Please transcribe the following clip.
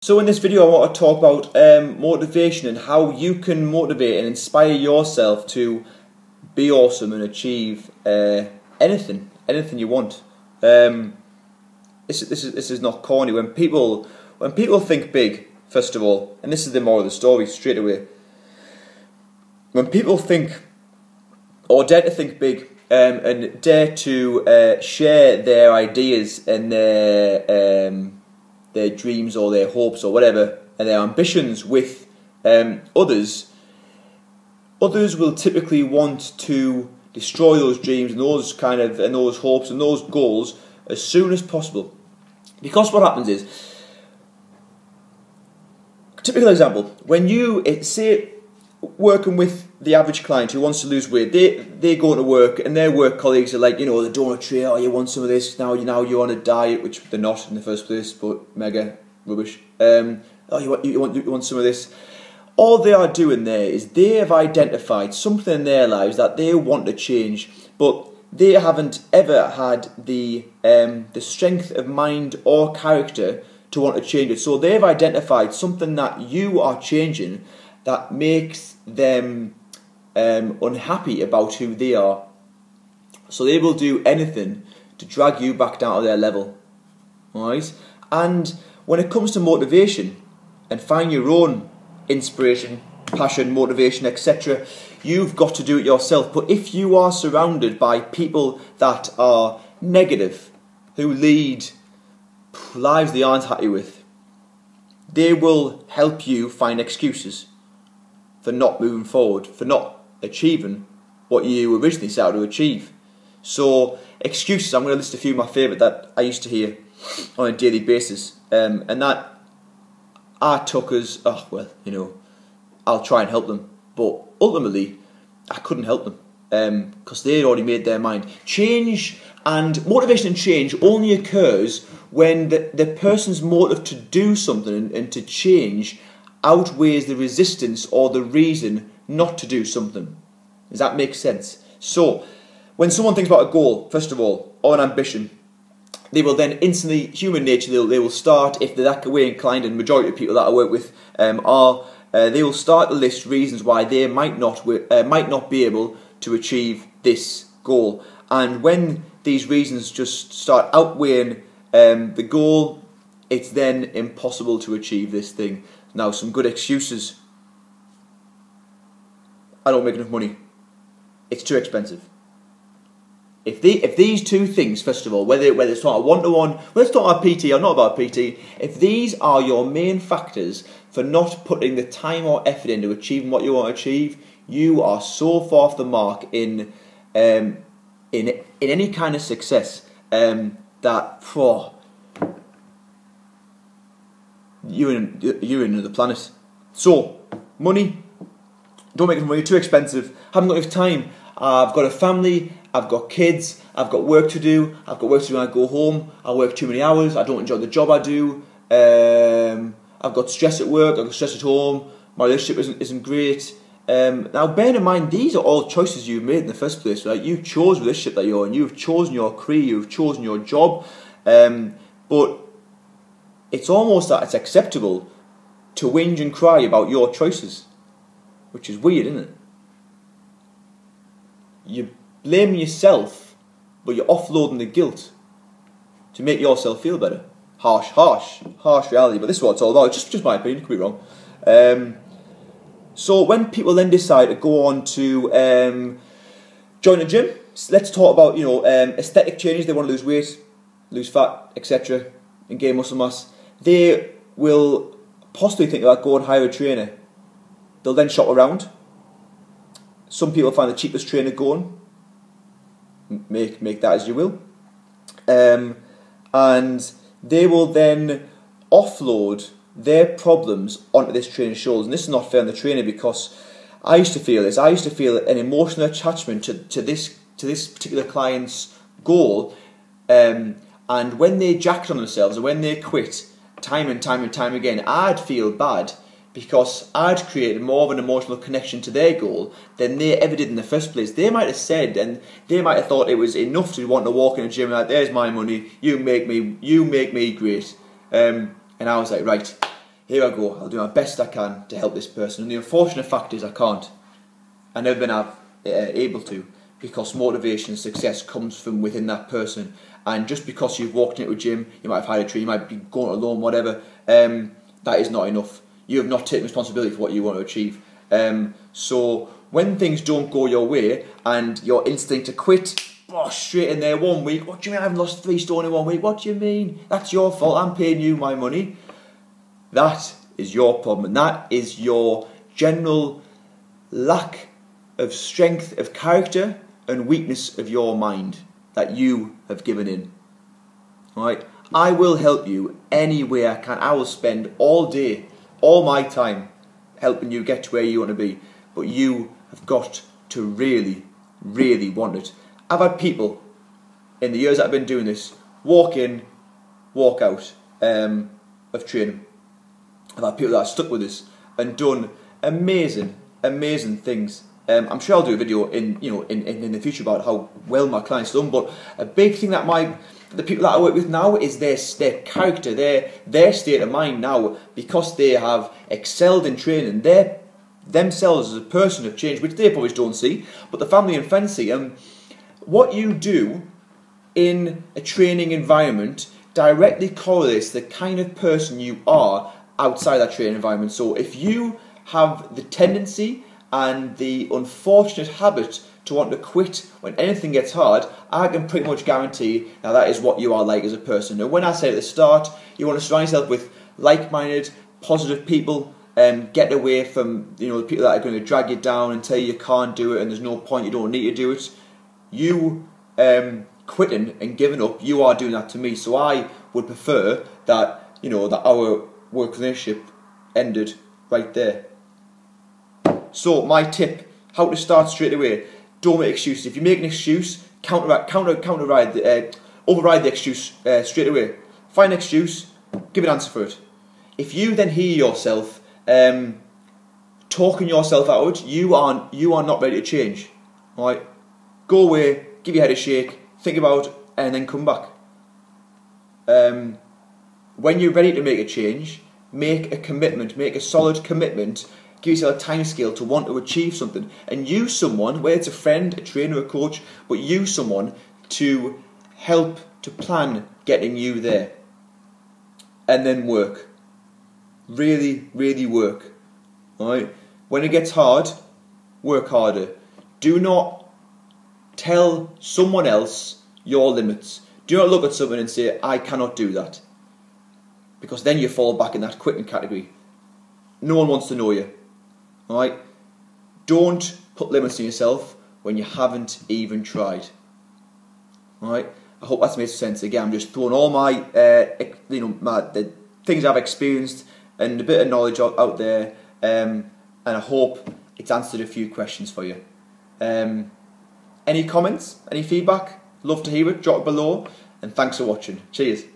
So in this video I want to talk about motivation and how you can motivate and inspire yourself to be awesome and achieve anything you want. This is not corny. When people think big, first of all, and this is the moral of the story straight away. When people think or dare to think big and dare to share their ideas and their dreams or their hopes or whatever and their ambitions with others will typically want to destroy those dreams and those hopes and those goals as soon as possible. Because what happens is, typical example, when you say working with the average client who wants to lose weight, they go to work and their work colleagues are like, they're doing a tray, oh, you want some of this, now you're on a diet, which they're not in the first place, but mega rubbish. Oh, you want some of this. All they are doing there is they have identified something in their lives that they want to change, but they haven't ever had the strength of mind or character to want to change it. So they've identified something that you are changing that makes them unhappy about who they are. So they will do anything to drag you back down to their level. Alright? And when it comes to motivation and find your own inspiration, passion, motivation, etc., you've got to do it yourself. But if you are surrounded by people that are negative, who lead lives they aren't happy with, they will help you find excuses for not moving forward, for not achieving what you originally set out to achieve. So excuses, I'm going to list a few of my favourite that I used to hear on a daily basis, and that I took as, oh well, I'll try and help them, but ultimately I couldn't help them because they had already made their mind. Change and motivation and change only occurs when the person's motive to do something and to change outweighs the resistance or the reason not to do something. Does that make sense? So, when someone thinks about a goal, first of all, or an ambition, they will then instantly, human nature, they will start, if they're that way inclined, and the majority of people that I work with they will start to list reasons why they might not be able to achieve this goal. And when these reasons just start outweighing the goal, it's then impossible to achieve this thing. Now, some good excuses. I don't make enough money. It's too expensive. If these two things, first of all, whether it's not a one-to-one, whether it's not a PT or not about PT, if these are your main factors for not putting the time or effort into achieving what you want to achieve, you are so far off the mark in any kind of success that you're in another planet. So, money, don't make enough money, too expensive, haven't got enough time, I've got a family, I've got kids, I've got work to do, when I go home, I work too many hours, I don't enjoy the job I do, I've got stress at work, I've got stress at home, my relationship isn't great. Now bear in mind, these are all choices you've made in the first place, right? You've chosen the relationship that you're in, you've chosen your career, you've chosen your job, but it's almost that it's acceptable to whinge and cry about your choices, which is weird, isn't it? You're blaming yourself, but you're offloading the guilt to make yourself feel better. Harsh reality, but this is what it's all about. Just my opinion, could be wrong. So when people then decide to go on to join a gym, let's talk about aesthetic changes. They want to lose weight, lose fat, etc., and gain muscle mass. They will possibly think about going and hire a trainer. They'll then shop around. Some people find the cheapest trainer going. Make that as you will. And they will then offload their problems onto this trainer's shoulders. And this is not fair on the trainer, because I used to feel this. I used to feel an emotional attachment to this particular client's goal. And when they jacked on themselves, and when they quit time and time again, I'd feel bad, because I'd created more of an emotional connection to their goal than they ever did in the first place. They might have said, and they might have thought it was enough to want to walk in a gym like, there's my money, you make me great. And I was like, right, here I go, I'll do my best I can to help this person. And the unfortunate fact is I can't. I've never been able to, because motivation and success comes from within that person. And just because you've walked into a gym, you might have hired a trainer, you might be going alone, whatever, that is not enough. You have not taken responsibility for what you want to achieve. So when things don't go your way and your instinct to quit, straight in there 1 week, what do you mean I haven't lost 3 stone in 1 week? What do you mean? That's your fault, I'm paying you my money. That is your problem, and that is your general lack of strength of character and weakness of your mind that you have given in. Alright? I will help you any way I can. I will spend all day, all my time helping you get to where you want to be. But you have got to really, really want it. I've had people in the years that I've been doing this walk in, walk out of training. I've had people that have stuck with us and done amazing, amazing things. I'm sure I'll do a video in the future about how well my clients done. But a big thing that the people that I work with now is their character, their state of mind now, because they have excelled in training. They themselves as a person have changed, which they probably don't see, but the family and friends see. What you do in a training environment directly correlates the kind of person you are outside that training environment. So if you have the tendency and the unfortunate habit to want to quit when anything gets hard, I can pretty much guarantee now that is what you are like as a person. And when I said at the start, you want to surround yourself with like-minded, positive people, and get away from the people that are going to drag you down and tell you can't do it and there's no point, you don't need to do it. You quitting and giving up, you are doing that to me. So I would prefer that that our work relationship ended right there. So my tip: how to start straight away. Don't make excuses. If you make an excuse, override the excuse straight away. Find an excuse, give an answer for it. If you then hear yourself talking yourself out, you are not ready to change. All right, go away, give your head a shake, think about it, and then come back. When you're ready to make a change, make a commitment, make a solid commitment. Give yourself a time scale to want to achieve something, and use someone, whether it's a friend, a trainer, a coach, but use someone to help to plan getting you there. And then work. Really, really work. Alright? When it gets hard, work harder. Do not tell someone else your limits. Do not look at someone and say, I cannot do that. Because then you fall back in that quitting category. No one wants to know you. Alright? Don't put limits on yourself when you haven't even tried. Alright? I hope that's made sense. Again, I'm just throwing all my, the things I've experienced and a bit of knowledge out there, and I hope it's answered a few questions for you. Any comments? Any feedback? Love to hear it. Drop it below, and thanks for watching. Cheers.